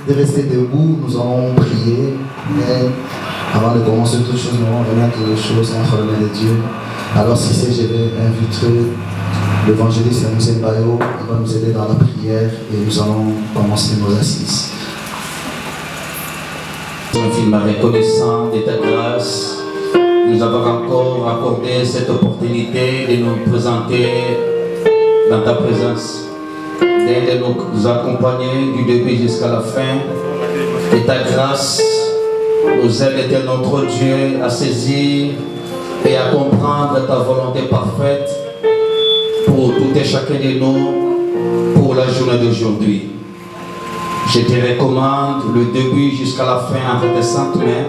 De rester debout, nous allons prier. Mais avant de commencer toutes choses, nous allons remettre les choses entre les mains de Dieu. Alors si c'est, je vais inviter l'évangéliste Moussé Bayo, il va nous aider dans la prière et nous allons commencer nos assises. Infiniment reconnaissant de ta grâce, nous avons encore accordé cette opportunité de nous présenter dans ta présence, de nous accompagner du début jusqu'à la fin. Et ta grâce nous aide, notre Dieu, à saisir et à comprendre ta volonté parfaite pour tout et chacun de nous pour la journée d'aujourd'hui. Je te recommande le début jusqu'à la fin entre tes saintes mains,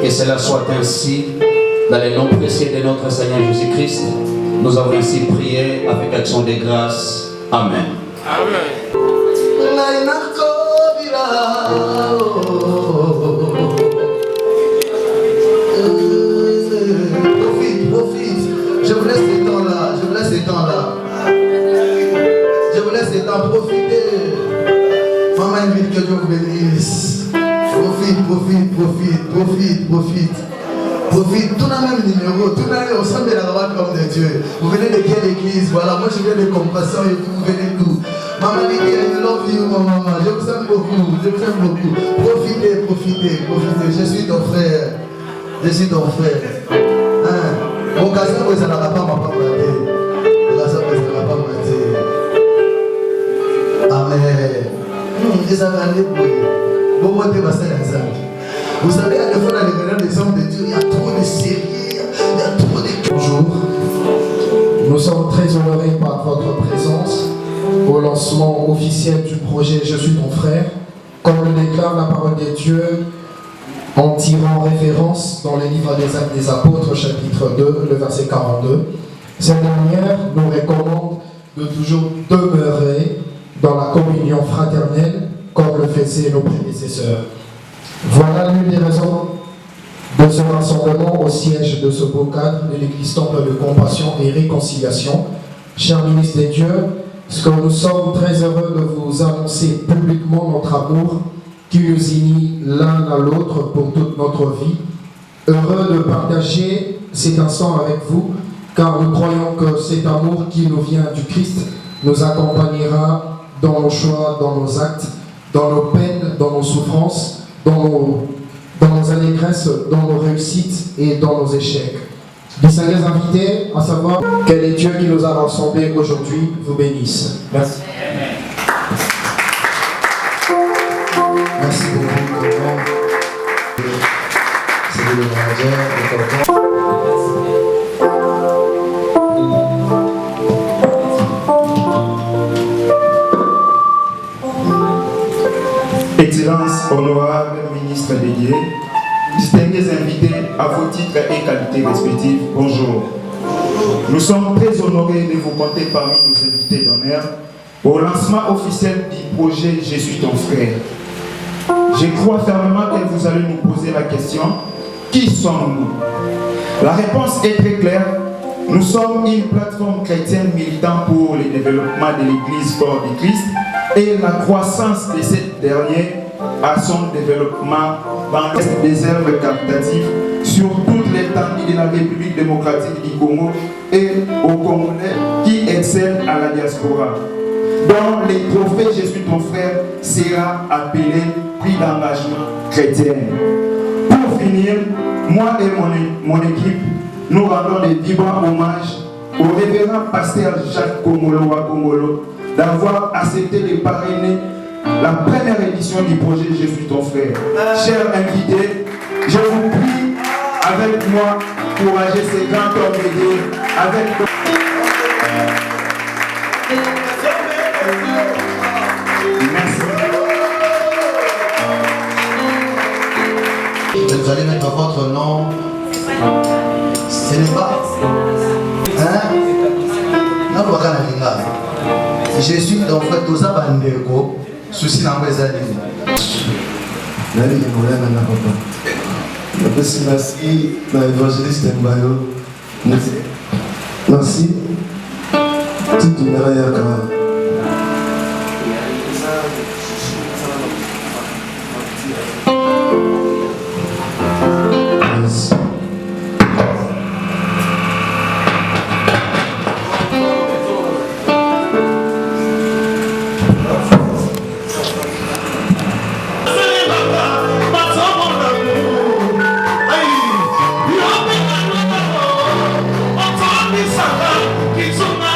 que cela soit ainsi dans le nom précieux de notre Seigneur Jésus-Christ. Nous avons ainsi prié avec action de grâce. Amen. Amen. Profite. Je vous laisse ces temps-là. Je vous laisse ces temps. Profitez. Maman invite que Dieu vous bénisse. Profite. Tout le même numéro. Tout le même ensemble de la loi comme de Dieu. Vous venez de quelle église? Voilà, moi je viens de Compassion et vous venez d'où? Maman dit I love you, maman. Je vous aime beaucoup. Profitez. Je suis ton frère. Hein? Occasion où ça n'a pas maté. Amen. Vous savez, à la fois dans les grands exemples de Dieu, il y a trop de sérieux, il y a trop de... Bonjour. Nous sommes très honorés par votre présence au lancement officiel du projet Je suis ton frère, comme le déclare la parole de Dieu en tirant référence dans le livre des Actes des Apôtres, chapitre 2, le verset 42. Cette dernière nous recommande de toujours demeurer dans la communion fraternelle comme le faisaient nos prédécesseurs. Voilà l'une des raisons de ce rassemblement au siège de ce beau cadre de l'Église Temple de Compassion et Réconciliation. Chers ministres de Dieu, ce que nous sommes très heureux de vous annoncer publiquement notre amour qui nous unit l'un à l'autre pour toute notre vie. Heureux de partager cet instant avec vous, car nous croyons que cet amour qui nous vient du Christ nous accompagnera dans nos choix, dans nos actes, dans nos peines, dans nos souffrances, dans nos allégresses, dans nos réussites et dans nos échecs. Distingués invités, à savoir que les dieux qui nous a rassemblés aujourd'hui vous bénissent. Merci. Merci beaucoup. C'est le manager. Excellence, honorable ministre dédié, distingués invités à vos titres et qualités respectives, bonjour. Nous sommes très honorés de vous compter parmi nos invités d'honneur au lancement officiel du projet Je suis ton frère. Je crois fermement que vous allez nous poser la question, qui sommes-nous? La réponse est très claire. Nous sommes une plateforme chrétienne militant pour le développement de l'Église corps du Christ et la croissance de cette dernière à son développement dans les œuvres caritatives sur toute l'étendue de la République démocratique du Congo et aux Congolais qui excellent à la diaspora, dont les trophées Je suis ton frère sera appelé prix d'engagement chrétien. Pour finir, moi et mon équipe, nous rendons des vibrants hommages au révérend pasteur Jacques Kongolo Wakongolo d'avoir accepté de parrainer la première édition du projet Je suis ton frère. Chers invités, je vous prie avec moi d'encourager ces grands hommes de Dieu avec merci. Vous allez mettre votre nom. Ce n'est pas. Hein? Non, pas quand je suis en fait tout ça bandeko. Souci dans les années. Nani ni mulana na papa. Merci na évangéliste Mbayo. Merci. Tout le monde yaka. Merci. Kizunga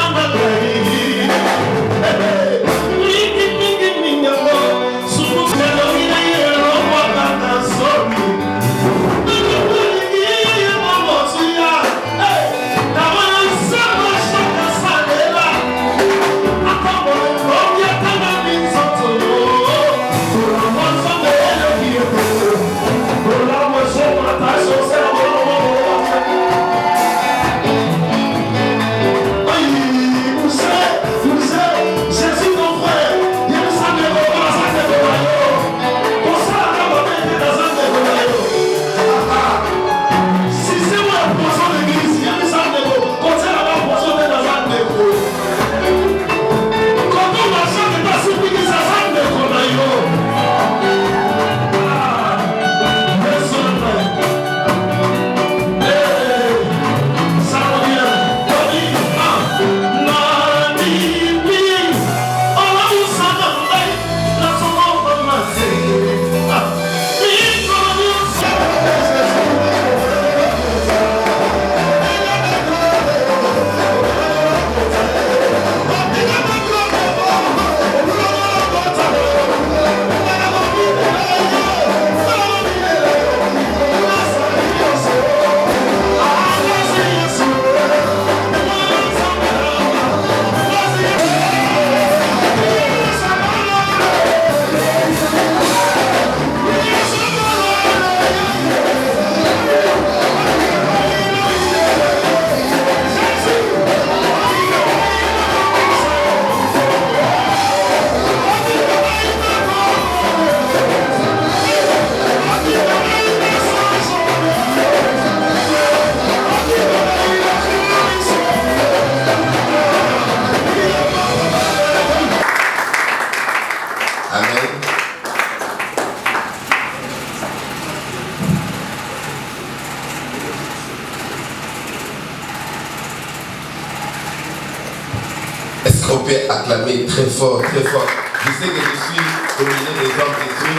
peut acclamer très fort, très fort. Je sais que je suis au milieu des hommes de Dieu.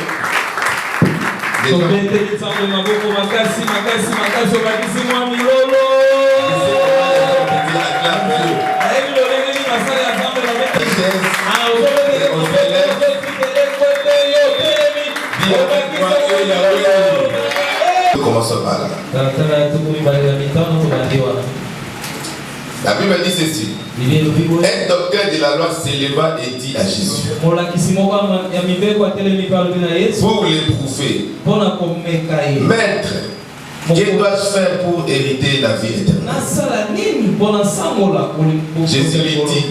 Des hommes de Dieu. Commençons par là. La Bible dit ceci. Un docteur de la loi s'éleva et dit à Jésus pour l'éprouver, Maître, que dois-je faire pour hériter la vie éternelle? Jésus lui dit,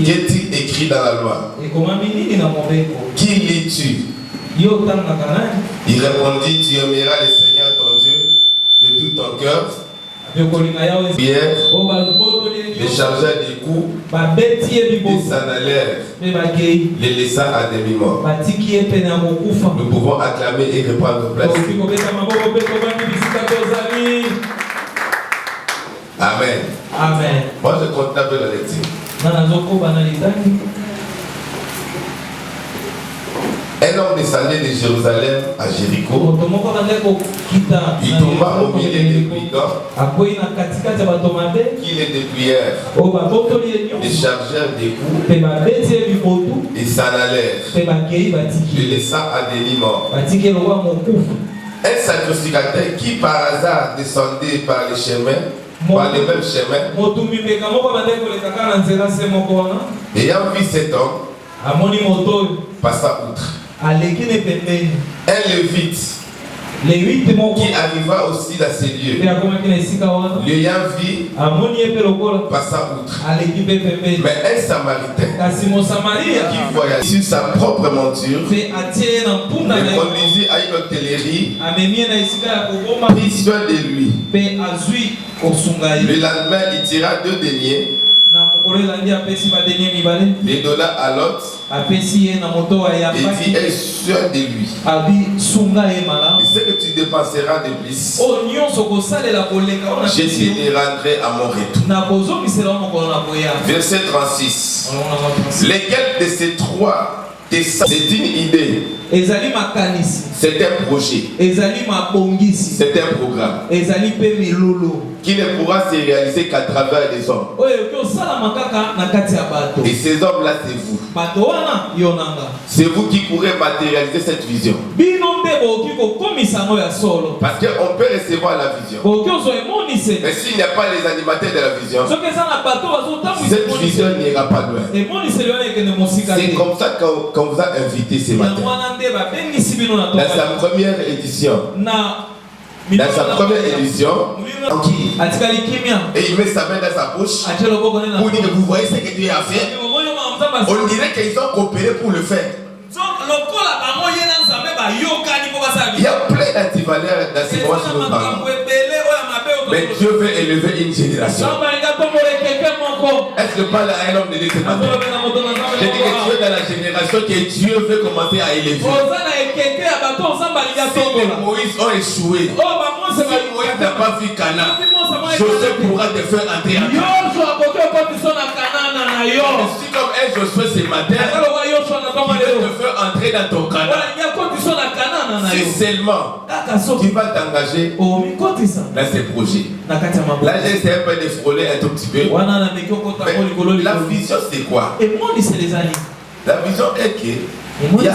qu'est-il écrit dans la loi? Qui lis-tu? Il répondit, tu aimeras le Seigneur ton Dieu de tout ton cœur, prière, les chargeurs des coups, les sanalaires, les laissant à demi-mort. Nous pouvons acclamer et reprendre nos places. Amen. Amen. Moi je compte un peu la lecture. Un homme descendait de Jérusalem à Jéricho. Il tomba au milieu des brigands qui les dépouillèrent, les chargeurs des coups et s'en allèrent, le laissant à demi-mort. Un sacrificateur qui par hasard descendait par les chemins, par les mêmes chemins, ayant vu cet homme, passa outre. Un lévite qui arriva aussi dans ces lieux, l'ayant vu, passa outre. Mais un samaritain qui voyageait sur sa propre monture le conduisit à une hôtellerie, prit soin de lui. Le lendemain, il tira 2 deniers, les donna à l'autre et dit, aie soin de lui. Et ce que tu dépenseras de plus, je te les rendrai à mon retour. Verset 36. Lesquels de ces 3 c'est une idée, c'est un projet, c'est un programme qui ne pourra se réaliser qu'à travers les hommes. Et ces hommes-là, c'est vous. C'est vous qui pourrez matérialiser cette vision. Parce qu'on peut recevoir la vision, mais s'il n'y a pas les animateurs de la vision, cette vision n'ira pas loin. C'est comme ça qu'on vous a invité ce matin. Dans sa première édition, et il met sa main dans sa bouche pour dire que vous voyez ce que Dieu a fait. On dirait qu'ils ont coopéré pour le faire. Il y a plein d'antivaleurs dans ces moments sur nos parents. Mais Dieu veut élever une génération. Est-ce que parle à un homme de Dieu ce matin? J'ai dit que tu es dans la génération que Dieu veut commencer à élever. Si les Moïse ont échoué, si Moïse n'a pas vu Canaan, Josué pourra te faire entrer en Canaan. Je suis comme un Josué ce matin qui veut te faire entrer dans ton Canaan. Si seulement tu vas t'engager dans ces projets. Là j'ai essayé un peu de frôler un tout petit peu. Mais la vision c'est quoi? La vision est que il y a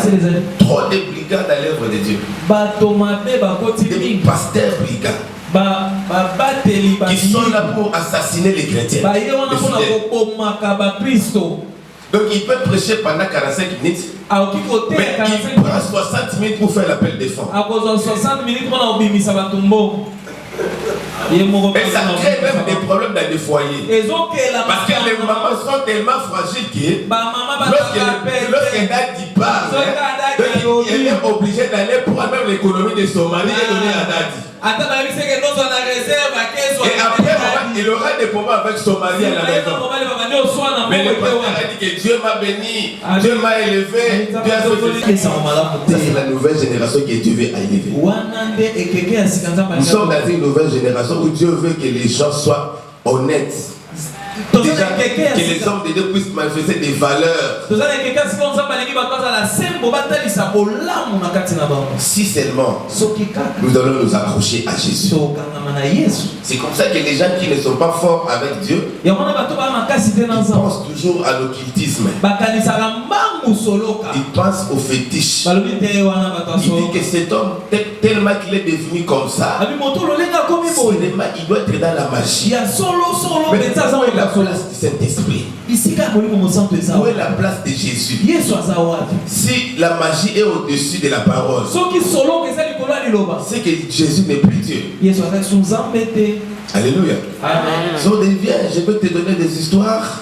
trop de brigands dans l'œuvre de Dieu. Des pasteurs brigands qui sont là pour assassiner les chrétiens. Donc il peut prêcher pendant 45 minutes, mais il prend 60 minutes pour faire l'appel des fonds. Mais ça crée même des problèmes dans les foyers. Parce que les mamans sont tellement fragiles que lorsqu'un dadi part, elle est obligée d'aller prendre même l'économie de Somalie et donner à dadi. Et après, il aura des problèmes avec Somalie à la maison. Mais le pasteur a dit que Dieu m'a béni, Dieu m'a élevé, Dieu a fait. Ça, c'est la nouvelle génération que Dieu veut élever. Nous sommes dans une nouvelle génération où Dieu veut que les gens soient honnêtes. Déjà, que les hommes de Dieu puissent manifester des valeurs. Si seulement nous allons nous accrocher à Jésus. C'est comme ça que les gens qui ne sont pas forts avec Dieu, ils pensent toujours à l'occultisme. Ils pensent au fétiche. Il dit que cet homme, tellement qu'il est devenu comme ça, il doit être dans la magie. Mais où est la place du Saint-Esprit? Où est la place de Jésus? Si la magie est au-dessus de la parole, c'est que Jésus n'est plus Dieu. Alléluia. So viens, je peux te donner des histoires.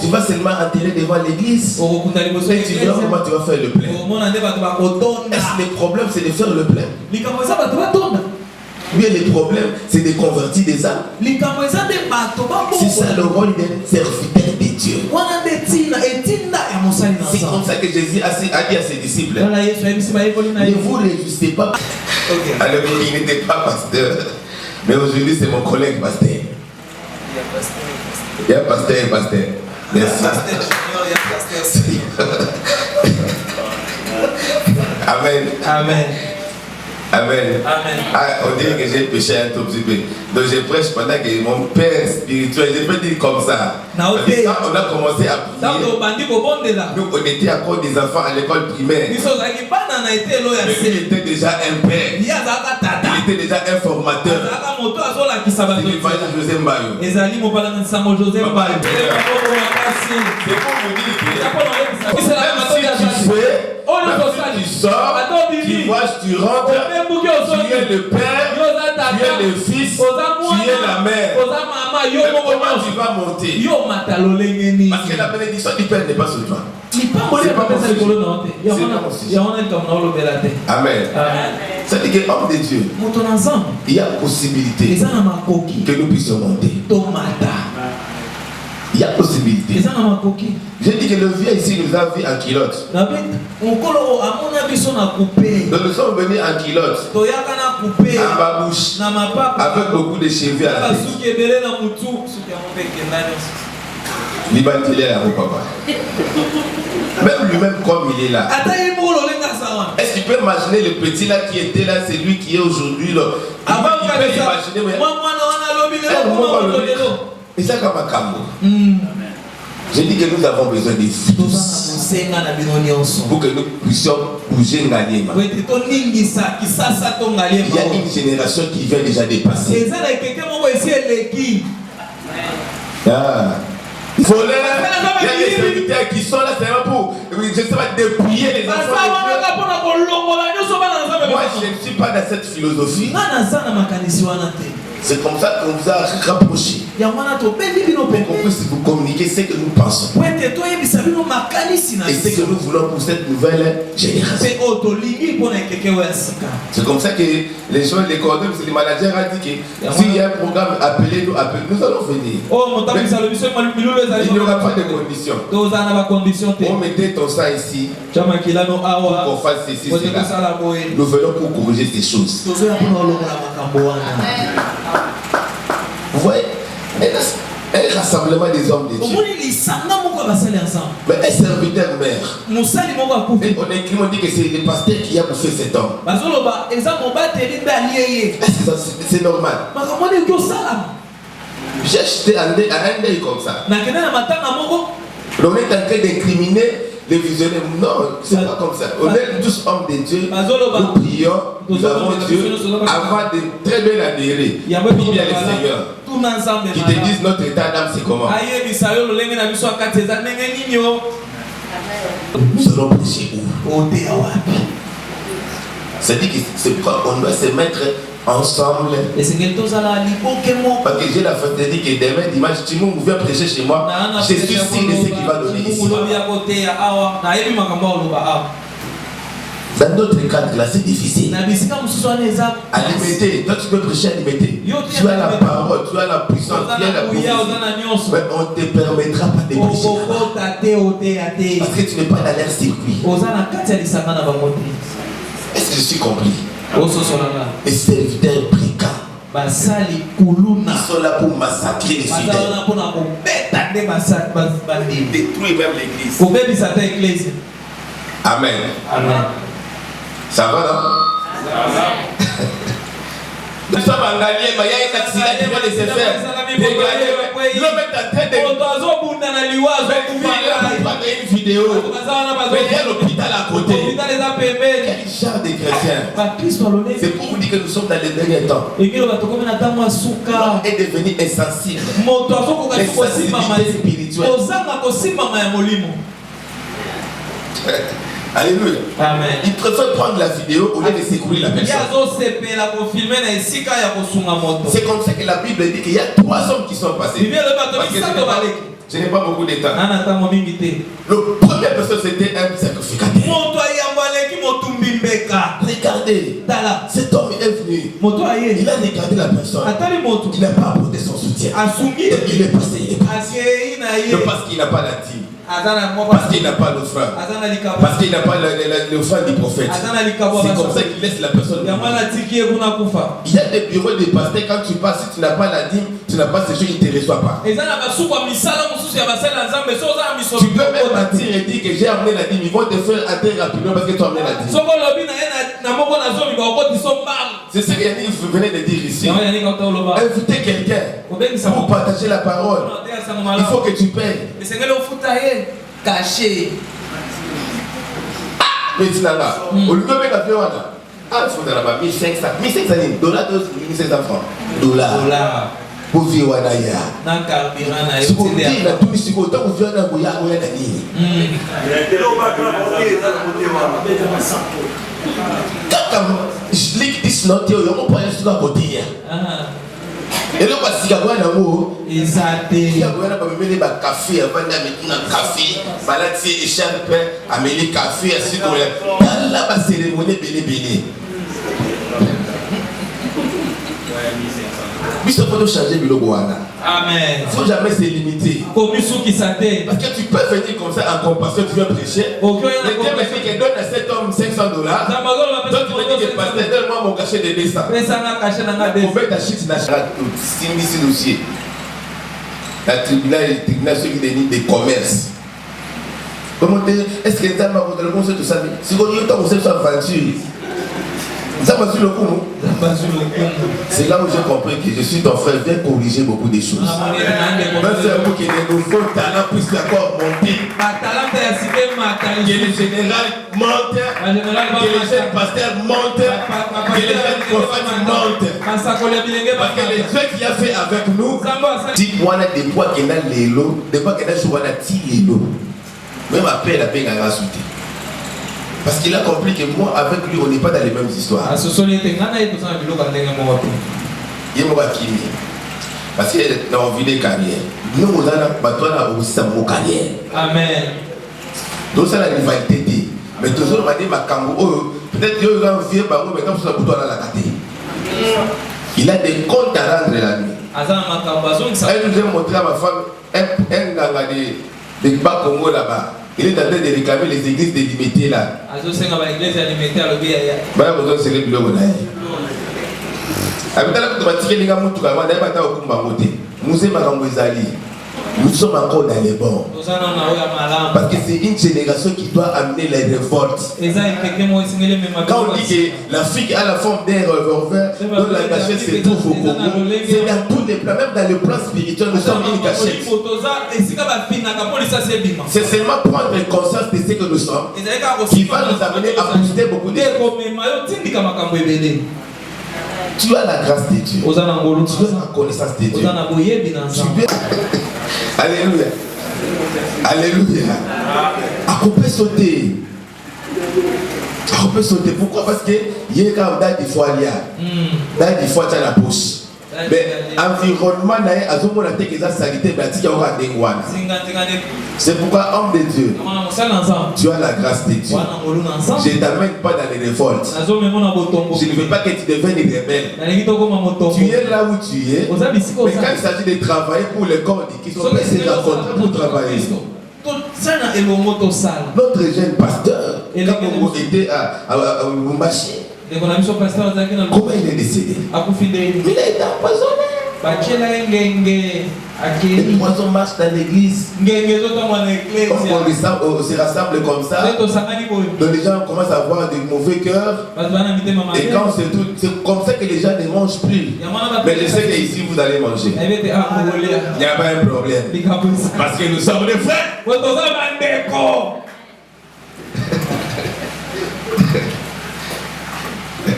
Tu vas seulement enterrer devant l'église. Et tu verras comment tu vas faire le plein. Est-ce que le problème c'est de faire le plein? Bien, le problème, c'est de convertir des âmes. C'est ça le rôle d'un serviteur de Dieu. C'est comme ça que Jésus a dit à ses disciples. Ne vous réjouissez pas. Alors, il n'était pas pasteur. Mais aujourd'hui, c'est mon collègue pasteur. Il y a pasteur et pasteur. Merci. Amen. Amen. Amen. Ah, on dirait que j'ai péché un tout petit peu. Donc je prêche pendant que mon père spirituel, je peux dire comme ça. Quand on a commencé à prier, nous on était encore des enfants à l'école primaire. Mais il était déjà un père. Il était déjà un formateur. C'est l'évangile José Mbayo. C'est pour vous dire que même si tu fais, tu sors, tu vois, tu rentres, tu es le père, tu es le fils, tu es la mère. Mais comment tu vas monter? Parce que la bénédiction du père n'est pas sur toi. C'est pas Amen. C'est-à-dire que l'homme de Dieu, il y a possibilité que nous puissions monter. Il y a possibilité. Je dis que le vieux ici nous a vu en culotte. Donc nous sommes venus en culotte, en babouche, avec beaucoup de cheveux à la tête. Papa. Même lui-même comme il est là. Est-ce qu'il peut imaginer le petit là qui était là, c'est lui qui est aujourd'hui là? Il peut imaginer. Et ça comme un cambo. J'ai dit que nous avons besoin de tous pour que nous puissions bouger Ngaliema. Il y a une génération qui vient déjà dépasser. Il y a des serviteurs qui sont là seulement pour, je sais pas, dépouiller les enfants. Moi, je ne suis pas dans cette philosophie. C'est comme ça qu'on vous a rapproché. Qu'on puisse vous communiquer ce que nous pensons. Et ce que nous voulons pour cette nouvelle génération. C'est comme ça que les gens, les coordonnateurs, les managers ont dit que s'il y a un programme, appelez-nous, nous allons venir. Il n'y aura pas de conditions. On mettait ton sang ici pour qu'on fasse ceci, cela. Nous venons pour corriger ces choses. Vous voyez, un rassemblement des hommes de Dieu. Mais un serviteur meurt. Et on dit que c'est le pasteur qui a bouffé cet homme. Est-ce que c'est normal? J'ai acheté un deuil comme ça. On est en train d'incriminer les visionnaires. Non, c'est pas comme ça. On est tous hommes de Dieu. Nous prions, nous avons Dieu avant de très bien adhérer. Il y a le Seigneur qui te disent notre état d'âme c'est comment. Nous allons prêcher où? C'est-à-dire que c'est pourquoi on doit se mettre ensemble. Parce que j'ai la fête de dire que demain dimanche, tu viens prêcher chez moi. Je suis sûr de ce qu'il va donner ici. Dans d'autres cadres là, c'est difficile. À limiter, toi tu peux prêcher à limiter. Tu as la parole, tu as la puissance, tu as la puissance. Mais on ne te permettra pas de prêcher. Parce que tu n'es pas dans l'air circuit. Est-ce que je suis compris? Et serviteur fréquent. basali kuluna. Ils sont là pour massacrer les fidèles. Détruire même l'église. Amen. Amen. Ça va, non? Nous sommes en Galiée, mais il y a un accident qui va laisser faire. L'homme est en train de prendre une vidéo. Mais il y a l'hôpital à côté. Quel genre de chrétien? C'est pour vous dire que nous sommes dans les derniers temps. L'homme est devenu insensible. L'insensibilité spirituelle. Alléluia. Amen. Il préfère prendre la vidéo au lieu de secourir la personne. C'est comme ça que la Bible dit qu'il y a 3 hommes qui sont passés. Je n'ai pas beaucoup de temps. Le premier personne c'était un sacrificateur. Regardez, cet homme est venu. Il a regardé la personne. Il n'a pas apporté son soutien. Il est passé. Parce qu'il n'a pas la dîme. Parce qu'il n'a pas l'offrande. Parce qu'il n'a pas l'offrande du prophète. C'est comme ça qu'il laisse la personne. Il y a des bureaux de pasteurs, quand tu passes, si tu n'as pas la dîme, tu n'as pas ces choses, ils ne te reçoivent pas. Tu peux même mentir et dire que j'ai amené la dîme. Ils vont te faire entrer rapidement parce que tu as amené la dîme. C'est ce qu'il venait de dire ici. Inviter quelqu'un pour partager la parole. Il faut que tu payes. Caché. Mais tu n'as pas. Au lieu de mettre la vie, il faut d'abord 1500 dollars, 1500 francs. Dollars. Pour vivre à Naya. Si vous dites, il a tout mis sur le temps, vous vivez à Naya. Quand je lis this note, il y a un point sur la côté. Et là, parce qu'il y a un amour, il y a un café, avant d'amener un café, baladé écharpe, amener café, ainsi de suite. Là, la cérémonie belé. Il faut changer le Goana. Amen. Il ne faut jamais se limiter. Parce que tu peux venir comme ça en compassion, tu viens prêcher. Le Dieu me dit que donne à cet homme $500. Donc tu me dis que pasteur, donne-moi mon cachet de 200. Combien t'achètes la charade? C'est dossier. La tribunal ceux qui dénient des commerces. Comment est-ce que tu as le conseil de ça? Si vous avez un conseil sur aventure. C'est là où j'ai compris que je suis ton frère, viens corriger beaucoup de choses. Même pour que les nouveaux talents puissent encore monter. Que les généraux montent, que les jeunes pasteurs montent, que les jeunes prophètes montent. Parce que le Dieu qui a fait avec nous, dis-moi des poids qui ont les lots, des poids qui ont les lots. Même après la paix a rajouté. Parce qu'il a compris que moi, avec lui, on n'est pas dans les mêmes histoires. Il m'a kimi. Parce que dans la vie de carrière, nous, on a aussi sa carrière. Amen. Donc, ça, la rivalité. Mais toujours, on m'a dit, peut-être qu'il y a un vieux baron, mais comme ça, la carte. Il a des comptes à rendre la nuit. Elle nous a montré à ma femme un ganga de Bakongo là-bas. Il est en train de réclamer les églises délimitées là. Nous sommes encore dans les bords. Parce que c'est une génération qui doit amener les révoltes. Quand on dit que l'Afrique a la forme d'un revolver, dont la gâchette se trouve au Congo, c'est dans tous les plans, même dans le plan spirituel, nous sommes une gâchette. C'est seulement prendre conscience de ce que nous sommes qui va nous amener à booster beaucoup de choses. Tu as la grâce de Dieu. Tu as la connaissance de Dieu. Alléluia. Alléluia. À couper sauter. À couper sauter. Pourquoi? Parce que il y a quand même des fois il y a. Des fois tu as la bouche. Mais environnement naïe à zomo la tête sanité bâti aura des guana. C'est pourquoi homme de Dieu, tu as la grâce de Dieu. Je ne t'amène pas dans les révoltes. Je ne veux pas que tu deviennes rebelle. Tu es là où tu es. Mais quand il s'agit de travailler pour le corps qui sont passés dans contrat pour travailler. Notre jeune pasteur, quand on était à Lumbashi, Comment il est décédé? Il a été empoisonné. Les poisons marchent dans l'église. On se rassemble comme ça. Donc les gens commencent à avoir des mauvais cœurs. Et quand c'est comme ça que les gens ne mangent plus. Mais je sais qu'ici vous allez manger. Il n'y a pas un problème. Parce que nous sommes des frères.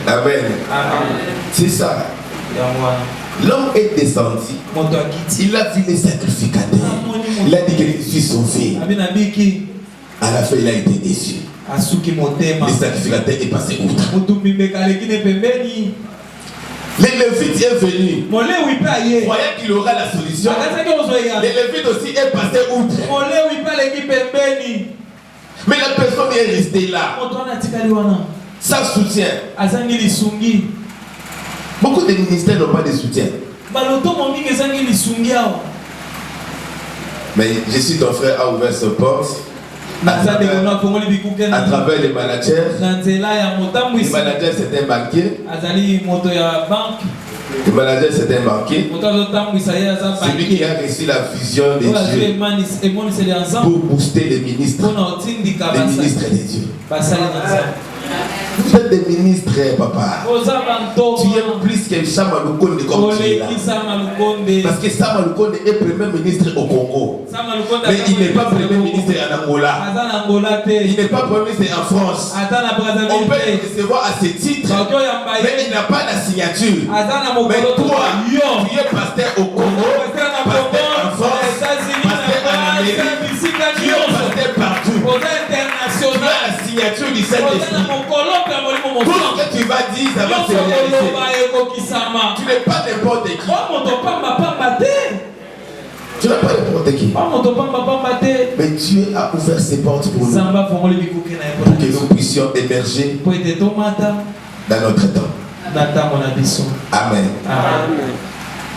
Amen. C'est ça. L'homme est descendu. Il a vu les sacrificateurs. Il a dit que je suis sauvé. À la fin, il a été déçu. Les sacrificateurs est passé outre. Les Lévites est venu. Voyant qu'il aura la solution. Les Lévites aussi est passé outre. Mais la personne est restée là. Sans soutien. Beaucoup de ministères n'ont pas de soutien. Mais je suis ton frère a ouvert sa porte. À travers les managers. Les managers c'est un banquier. Le manager c'est un banquier. C'est lui qui a reçu la vision de Dieu pour booster les ministres de Dieu. Vous êtes des ministres, papa. Tu es plus que Sama Lukonde comme tu es là. Parce que Sama Lukonde est premier ministre au Congo. Mais il n'est pas premier ministre en Angola. Il n'est pas premier ministre en France. On peut le recevoir à ce titre, mais il n'a pas la signature. Mais toi, tu es pasteur au Congo, pasteur en France, pasteur en Amérique, tu es pasteur partout. Tu as la signature du Saint-Esprit. Tout ce que tu vas dire, ça va se réaliser. Tu n'es pas n'importe qui. Tu n'es pas n'importe qui. Mais Dieu a ouvert ses portes pour nous. Pour que nous puissions émerger dans notre temps. Amen.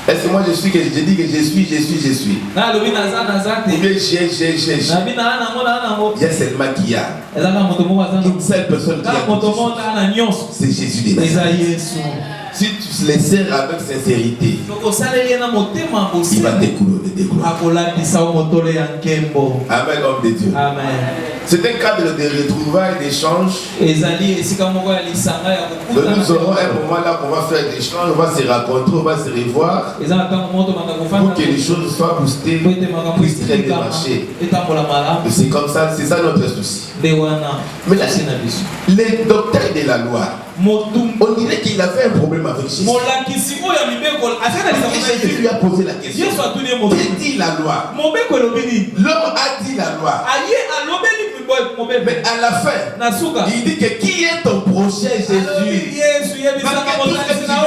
Est-ce que moi je dis que je suis. Ou bien j'ai. Il y a seulement qui a. Une seule personne qui a. C'est Jésus de Nazareth. Si tu les sers avec sincérité, il va découler de gloire. Amen, homme de Dieu. Amen. C'est un cadre de retrouvailles, d'échanges. Donc nous aurons un moment là qu'on va faire des échanges, on va se rencontrer, on va se revoir. Pour que les choses soient boostées, puissent très bien marcher. C'est comme ça, c'est ça notre souci. Mais là, les docteurs de la loi, on dirait qu'il avait un problème avec Jésus. Jésus lui a posé la question. Qui dit la loi? L'homme a dit la loi. Mais à la fin, il dit que qui est ton prochain Jésus? Parce que tout ce que tu viens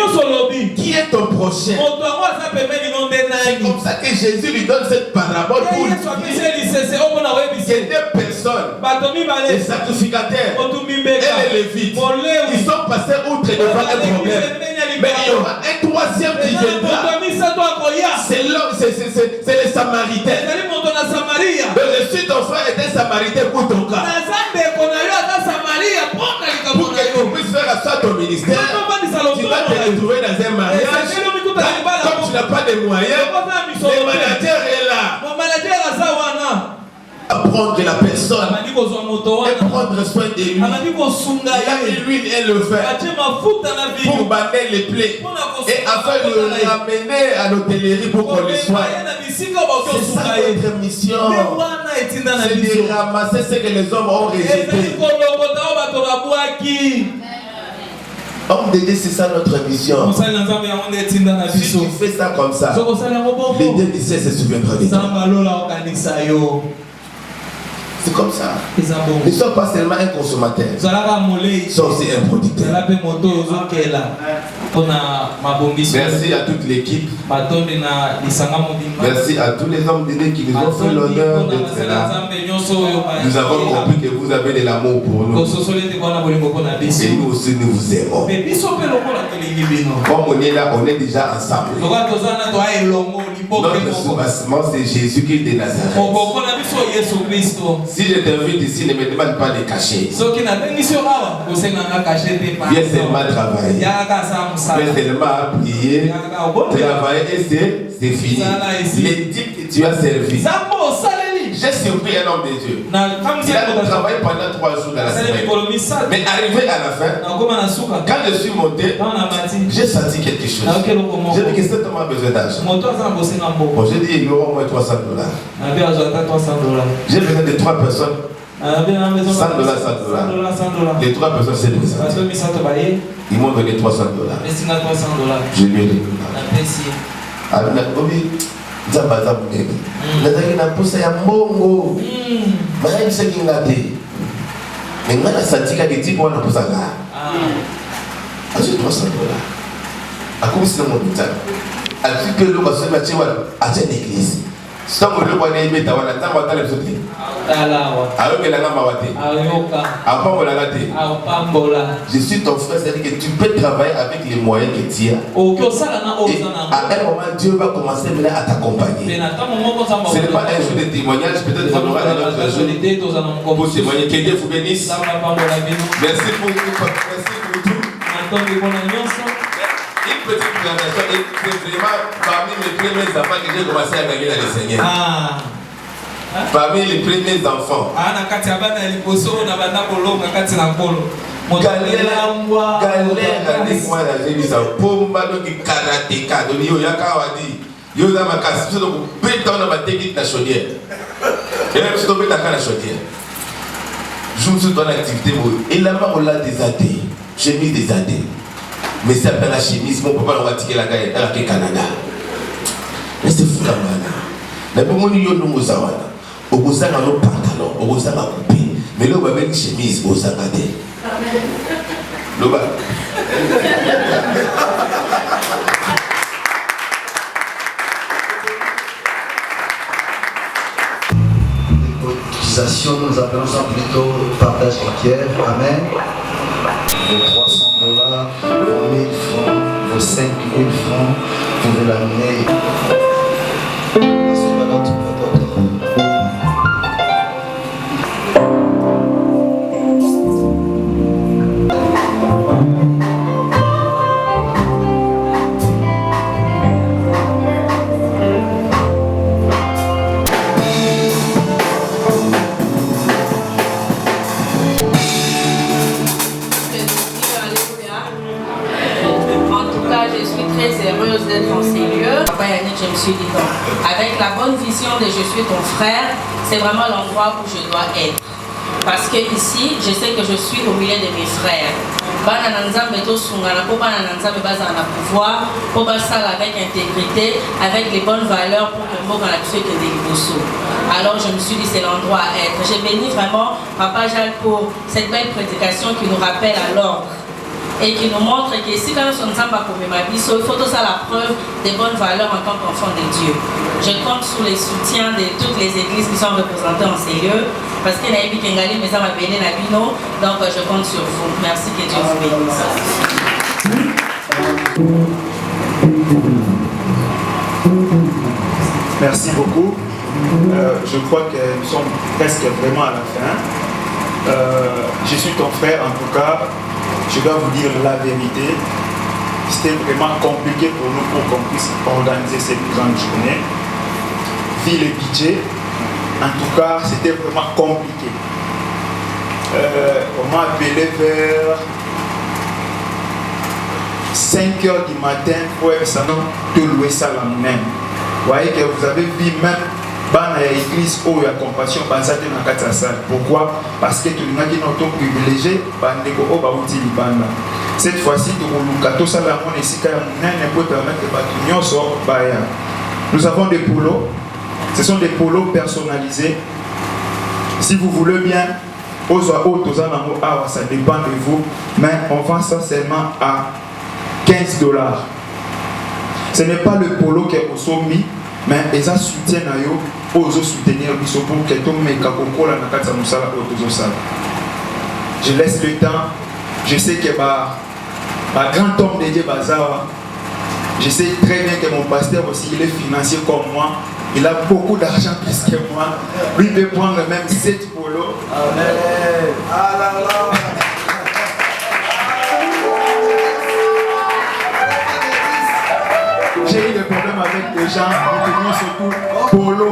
de dire, qui est ton prochain? C'est comme ça que Jésus lui donne cette parabole pour dire que deux personnes, les sacrificateurs et les Lévites, ils sont passés outre devant un problème. Mais il y aura un troisième qui viendra. C'est l'homme, c'est les Samaritains. Donc je suis ton frère et un Samaritain pour ton cas. Pour que tu puisses faire à ça ton ministère, tu vas te retrouver dans un mariage. Comme tu n'as pas de moyens, le manager est là. Apprendre la personne et prendre soin de lui. Il a mis l'huile et le vin pour bander les plaies et afin de le ramener à l'hôtellerie pour qu'on le soigne. C'est ça notre mission. C'est de ramasser ce que les hommes ont rejeté. Homme de Dieu, c'est ça notre mission. Si tu fais ça comme ça, les dieux du ciel se souviendront de toi. C'est comme ça. Ils ne sont pas seulement un consommateur. Ils sont aussi un producteur. Merci à toute l'équipe. Merci à tous les hommes de Dieu qui nous ont fait l'honneur d'être là. Nous avons compris que vous avez de l'amour pour nous. Et nous aussi nous vous aimons. Comme on est là, on est déjà ensemble. Notre soubassement, c'est Jésus-Christ de Nazareth. Si je t'invite ici, ne me demande pas de cacher. Viens seulement travailler. Viens seulement prier, travailler et c'est fini. L'éthique que tu as servi. J'ai surpris un homme de Dieu. Il a travaillé pendant 3 jours dans la semaine. Mais arrivé à la fin, quand je suis monté, j'ai senti quelque chose. J'ai dit que cet homme a besoin d'argent. Bon, j'ai dit il y aura au moins $300. J'ai besoin de 3 personnes. $100, $100. Les 3 personnes s'est présentées. Ils m'ont donné $300. Je lui ai donné. Zabaza munene nazaki na posa ya mbongo bayebisaki nga te me nga nasantikaki tipo wana posaka azwi $300 akomisina mobitano azwi mpe eloko asomi atie wana atia na eglise ntango eloko wana ebeta wana ntango atala biso te ayokela mawa te apambolanga te. Je suis ton frère, c'est-à-dire que tu peux travailler avec les moyens que tu as. Et à un moment, Dieu va commencer maintenant à t'accompagner. Ce n'est pas un jour de témoignage, peut-être qu'on aura un autre jour pour témoigner. Que Dieu vous bénisse. Merci pour tout. Une petite présentation, c'est vraiment parmi mes premiers enfants que j'ai commencé à gagner dans le Seigneur. Parmi les premiers enfants. Galère avec moi la révision. Pomba donc karatéka. Donc yo yakawadi. Yo na makasi. So donc pétant dans ma technique la chaudière. Et même si tu mets ta canne à chaudière. Joue sur ton activité. Et là-bas on a des athées. Chemise des athées. Mais c'est après la chemise. Mon papa l'a tiqué la gagne. Elle a fait Canada. Mais c'est fou la mana. Mais pour moi yo no mozawana. Au gozanga no pantalon. Au gozanga coupé. Mais là on va mettre une chemise au zangade. Loba. Nous appelons ça plutôt partage bancaire. Amen. Vos $300, vos 1000 francs, vos 5000 francs, vous pouvez l'amener. Je me suis dit non. Avec la bonne vision de je suis ton frère, c'est vraiment l'endroit où je dois être. Parce que ici, je sais que je suis au milieu de mes frères. Bana nanzambe to sungana po bana nanzambe baza na pouvoir, po basala avec intégrité, avec les bonnes valeurs pour que mboka na biso ke liboso. Alors je me suis dit c'est l'endroit à être. J'ai béni vraiment Papa Jacques pour cette belle prédication qui nous rappelle à l'ordre. Et qui nous montre que si quand nous sommes ensemble il faut tout ça la preuve des bonnes valeurs en tant qu'enfant de Dieu. Je compte sur les soutiens de toutes les églises qui sont représentées en ces lieux parce que Naïbi Kengali mes âmes béni Nabino, donc je compte sur vous. Merci, que Dieu vous bénisse. Merci beaucoup. Je crois que nous sommes presque vraiment à la fin. Je suis ton frère en tout cas. Je dois vous dire la vérité, c'était vraiment compliqué pour nous pour qu'on puisse organiser cette grande journée. Vu le budget, en tout cas, c'était vraiment compliqué. On m'a appelé vers 5 h du matin pour de louer ça la même. Vous voyez que vous avez vu même dans l'église où il y a compassion, pourquoi? Parce que tout le monde est notre privilégié. Cette fois-ci, nous avons des polos. Ce sont des polos personnalisés. Si vous voulez bien, ça dépend de vous, mais on vend ça seulement à $15. Ce n'est pas le polo qui est au sommet, mais ils soutiennent pour soutenir pour que tout le monde je laisse le temps. Je sais que ma grand homme de Dieu Bazawa, je sais très bien que mon pasteur aussi il est financier comme moi. Il a beaucoup d'argent plus que moi. Lui peut prendre même 7 polos. Amen. Ah là là. J'ai eu des problèmes avec des gens qui tenaient surtout polo.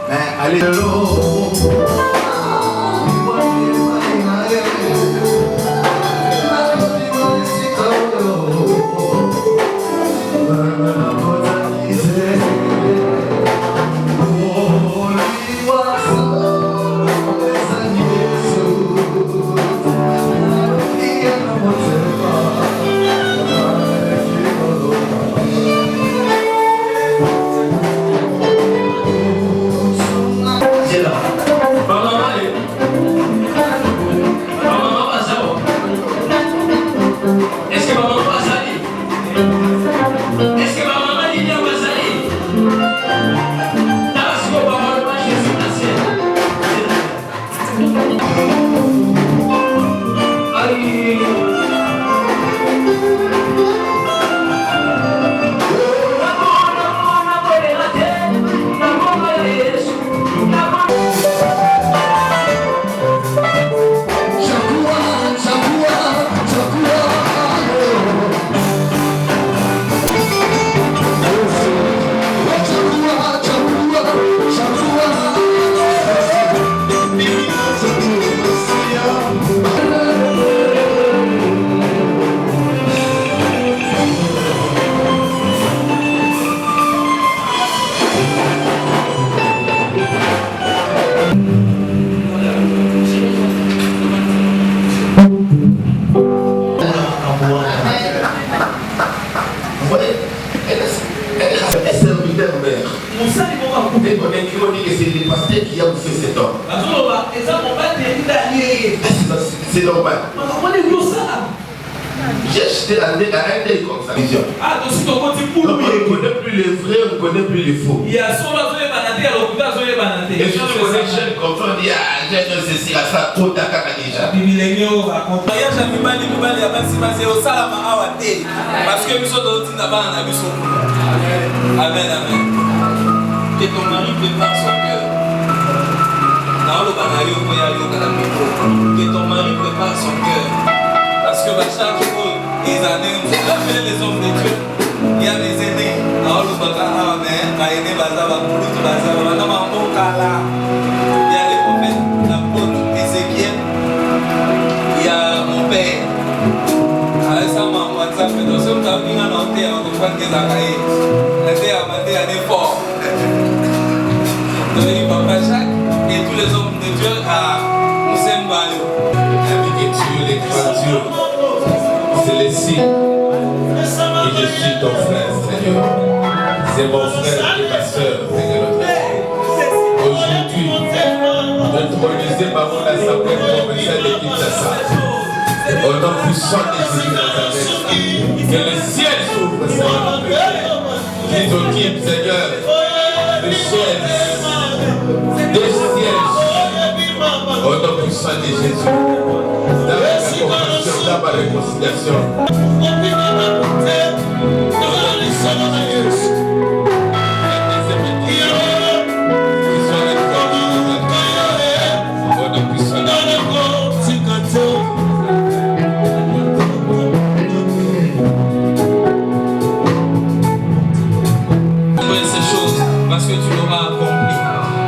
Mais allez. C'est normal. J'ai acheté un dé comme ça. Donc on ne connaît plus les vrais, on ne connaît plus les faux. Et si on connaît jeune comme ça, on dit j'ai ceci, ça trop d'accord déjà. Parce que nous sommes dans le Amen, amen. Que ton mari prépare son cœur. Que ton mari prépare son cœur. Parce que chaque fois, les années, vous appelez les hommes de Dieu. Il y a des aînés. Il y a les prophètes, l'apôtre Ézéchiel. Il y a mon père. Avec ça, mon WhatsApp, dans ce temps, il y a un terre, on comprend que ça a été un effort. Donc, Papa Jacques et tous les hommes de Dieu à Moussembayo. L'écriture, l'écriture, c'est les signes. Et je suis ton frère, Seigneur. C'est mon frère et ma soeur, Seigneur. Aujourd'hui, intronisé par mon assemblée provinciale de Kinshasa. Au nom puissant de Jésus de Nazareth, que le ciel s'ouvre, Seigneur. Qu'ils occupent, Seigneur, le ciel. Des sièges au nom puissant de Jésus, dans la compassion, dans la réconciliation. Parce que tu l'auras accompli.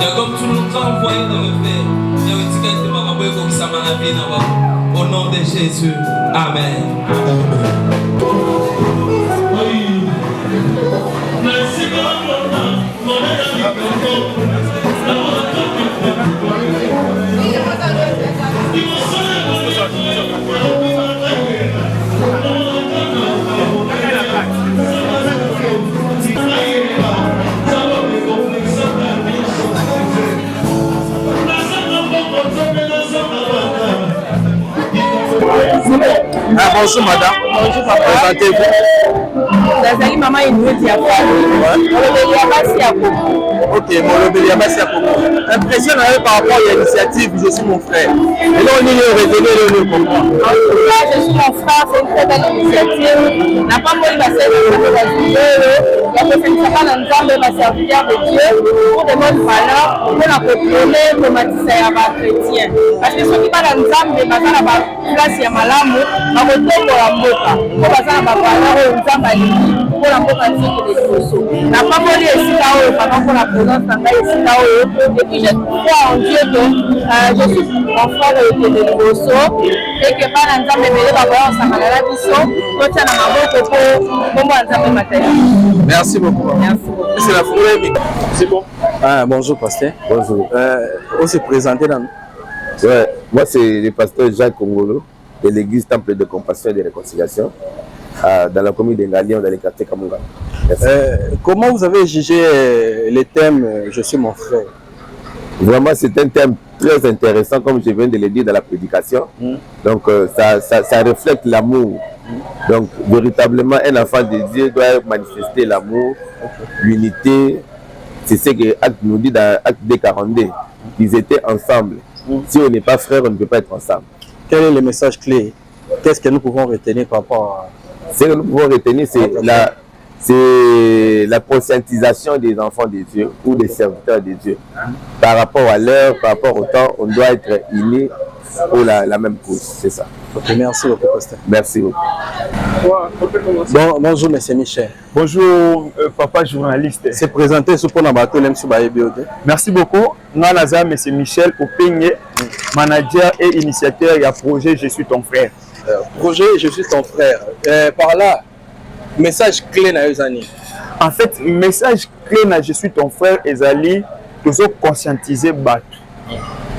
Et comme tu nous as envoyé dans le faire, il y a une étiquette de ma mère comme ça m'a vie au nom de Jésus. Amen. Bonjour madame. Bonjour papa. Présentez-vous. Nazali maman Inuit Diapo. Il y a pas si à beaucoup. Ok, mon lobby, merci à vous. Impression par rapport à l'initiative, je suis mon frère. Et là, on est retenu le comprendre. Je suis mon frère, c'est une très belle initiative. N'a pas voulu passer ma serviteur de Dieu pour des bonnes valeurs, pour la contrôler, pour matisse à ma chrétien. Parce que ceux qui parlent ensemble, ils ont la place à Malamu, dans le temps pour la mboka, pour passer à ma valeur, aux hommes pour la mboka de Liboso. N'a pas voulu ici là-haut, pendant pour la présence ici là-haut. Et puis je crois en Dieu que je suis mon frère de Liboso et que par ensemble, les bébés vont s'en Merci beaucoup. Merci. C'est la foulée. C'est bon. Ah, bonjour, pasteur. Bonjour. On s'est présenté dans. Ouais, moi, c'est le pasteur Jacques Congolo de l'église Temple de Compassion et de Réconciliation dans la commune d'Engalion, dans les quartiers Kamunga. Comment vous avez jugé le thème Je suis mon frère? Vraiment, c'est un thème très intéressant, comme je viens de le dire dans la prédication. Donc, ça reflète l'amour. Donc, véritablement, un enfant de Dieu doit manifester l'amour, l'unité. C'est ce que Acte nous dit dans Acte 2:42. Ils étaient ensemble. Si on n'est pas frère, on ne peut pas être ensemble. Quel est le message clé? Qu'est-ce que nous pouvons retenir par rapport à... Ce que nous pouvons retenir, c'est la conscientisation des enfants de Dieu ou des serviteurs de Dieu. Par rapport à l'heure, par rapport au temps, on doit être unis pour la même cause. C'est ça. Ok, merci beaucoup, pasteur. Merci beaucoup. Bonjour, monsieur Michel. Bonjour, papa journaliste. C'est présenté sur le bateau, Merci beaucoup. Moi, monsieur Michel Openye, manager et initiateur du projet Je suis ton frère. Projet Je suis ton frère. Par là, message clé na Ezali. En fait, message clé na Je suis ton frère Ezali, toujours conscientiser Batu.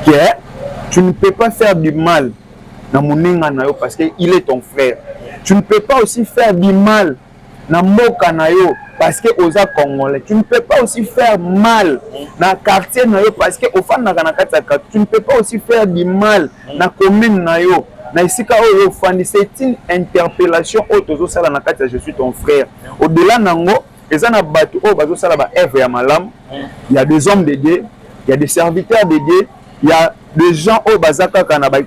Que tu ne peux pas faire du mal dans mon nayo parce qu'il est ton frère. Tu ne peux pas aussi faire du mal dans Moka nayo parce que oza congolais. Tu ne peux pas aussi faire mal dans quartier nayo parce que au fan na kanakata. Tu ne peux pas aussi faire du mal dans commune nayo. C'est une interpellation au sala na kati Je suis ton frère. Au-delà nango, ezana batu o bazo sala ba œuvre ya malam. Il y a des hommes de Dieu, il y a des serviteurs de Dieu, il y a des gens au bazaka kana ba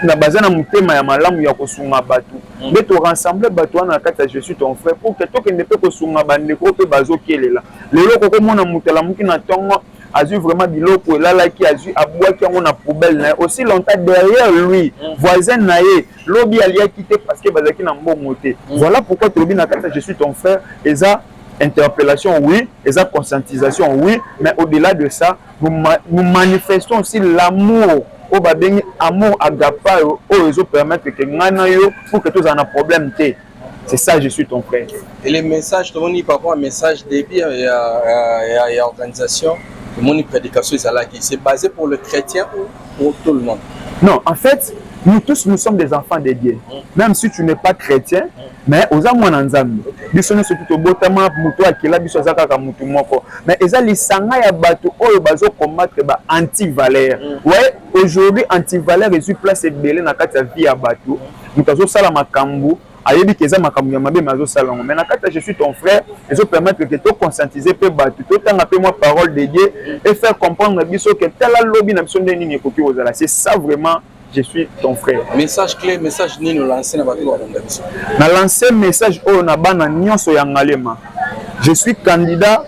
na bazana mutema ya malam ya kosunga batu. Mais to rassembler batu na kati Je suis ton frère pour que to ke ne peut kosunga bande ko pe bazo kelela. Lelo ko mona mutela muki na tongo a vu vraiment biloko là qui a vu aboua qui on a poubelle aussi longtemps derrière lui voisin naé lobby alia quitté parce que bazaki na mbongoté. Voilà pourquoi tu na kata Je suis ton frère et ça interpellation oui et ça conscientisation oui, mais au-delà de ça nous manifestons aussi l'amour au babengi amour agapa au réseau permettre que ngana yo pour que tous en a problème té. C'est ça, Je suis ton frère. Et les messages, tout le monde dit par rapport à un message début et organisation, le monde prédication, c'est basé pour le chrétien ou pour tout le monde? Non, en fait, nous tous, nous sommes des enfants de Dieu. Même si tu n'es pas chrétien, mais aux amours ensemble. Nous sommes surtout au botama, muto akila, biso zakaka mutu moko. Mais eza lisanga ya batu oyo bazo combattre ba anti-valeur. Ouais, aujourd'hui anti-valeur est sur place et belé na kati ya vie ya batu. Mutazo sala makambu. Ayebi keza makambu ya mabe mazo salongo. Mais na kati Je suis ton frère, et ça permettre que tu conscientiser peu batu, tout tanga peu moi parole de Dieu et faire comprendre biso que tel lobby na biso ndeni ni koki ozala. C'est ça vraiment Je suis ton frère. Message clé, message ni nous lancer na batu ba biso. Na lancer message o na bana nyonso ya ngalema. Je suis candidat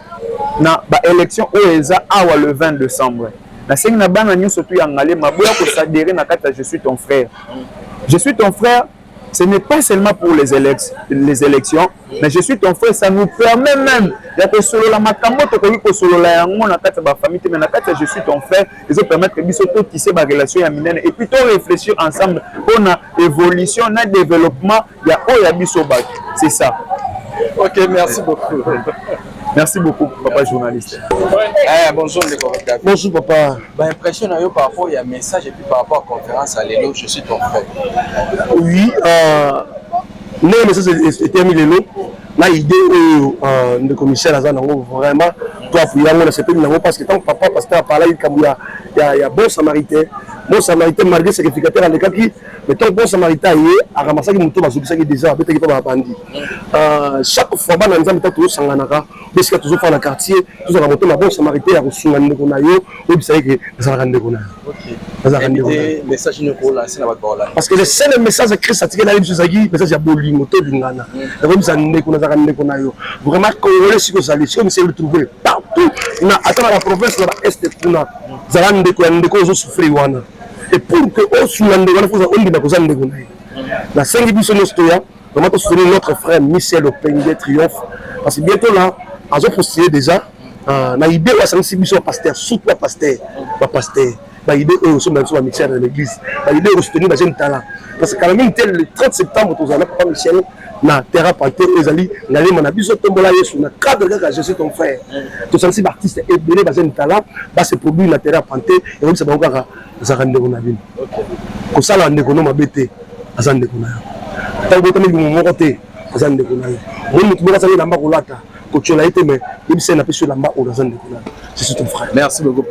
na ba élection o eza awa le 20 décembre. Na sengi na bana nyonso tu ya ngalema boya ko s'adhérer na kati Je suis ton frère. Je suis ton frère. Ce n'est pas seulement pour les élections, mais Je suis ton frère, ça nous permet même d'être solo la makambo to ko solo la yango na kati ba famille mais na kati Je suis ton frère, et ça permet que biso to tisser ba relation ya minene et puis to réfléchir ensemble pour na évolution na développement ya o ya biso ba. C'est ça. OK, merci beaucoup. Merci beaucoup, papa journaliste. Bonjour, les gars. Bonjour, papa. Impression par rapport à un message et puis par rapport à la conférence à l'élo, Je suis ton frère. Oui, le message était mis l'élo. Là, l'idée de commissaire Azanango, vraiment, toi, pour y aller, c'est pas parce que tant que papa, parce que par là, il y a bon samaritain, bon samaritain malgré sacrificateur alekaki mais tant bon samaritain ye aramasaki moto bazokisaki déjà abetaki mpe babandi chaque fois bana nzambe ta tozosanganaka besika tozofanda na quartier tozala moto na bon samaritain ya kosunga ndeko na yo oyebisaki ke ezalaka ndeko na yo parce que le seul message de Christ atikela biso ezalaki message ya bolingo tolingana nakoyebisa ndeko nazalaka ndeko na yo vraiment congolais siko ozali siko miseli retrouver partout ata na province na baeste kuna zala ndeko ya ndeko ozosouffrir wana et pour que osunga ndeko wana foza ombina koza ndeko na ye nasengi biso nyonso toya vraiment tosoutenir notre frère Michel Openge Triomphe parce que bientôt là azopostiller déjà na idée wasangisi biso bapasteur surtout bapasteur baidée oyo osomba biso bamixere na l'église baidée osoutenir bajeune talent parce que quand même tel le 30 septembre tozala papa Michel na terra panté ezali ngalema na biso tombola yesu na cadre kaka je suis ton frère tosangisi baartiste ebele bajeune talent base produit na terra panté ekobisa bango kaka ezalaka ndeko na bino kosala ndeko no mabe te aza ndeko na yo ntango botami limo moko te aza ndeko na yo moni motu moko azali elamba kolata kotiola ye te mais yebisa ye na peso elamba oyo aza ndeko na yo je suis ton frère. Merci beaucoup.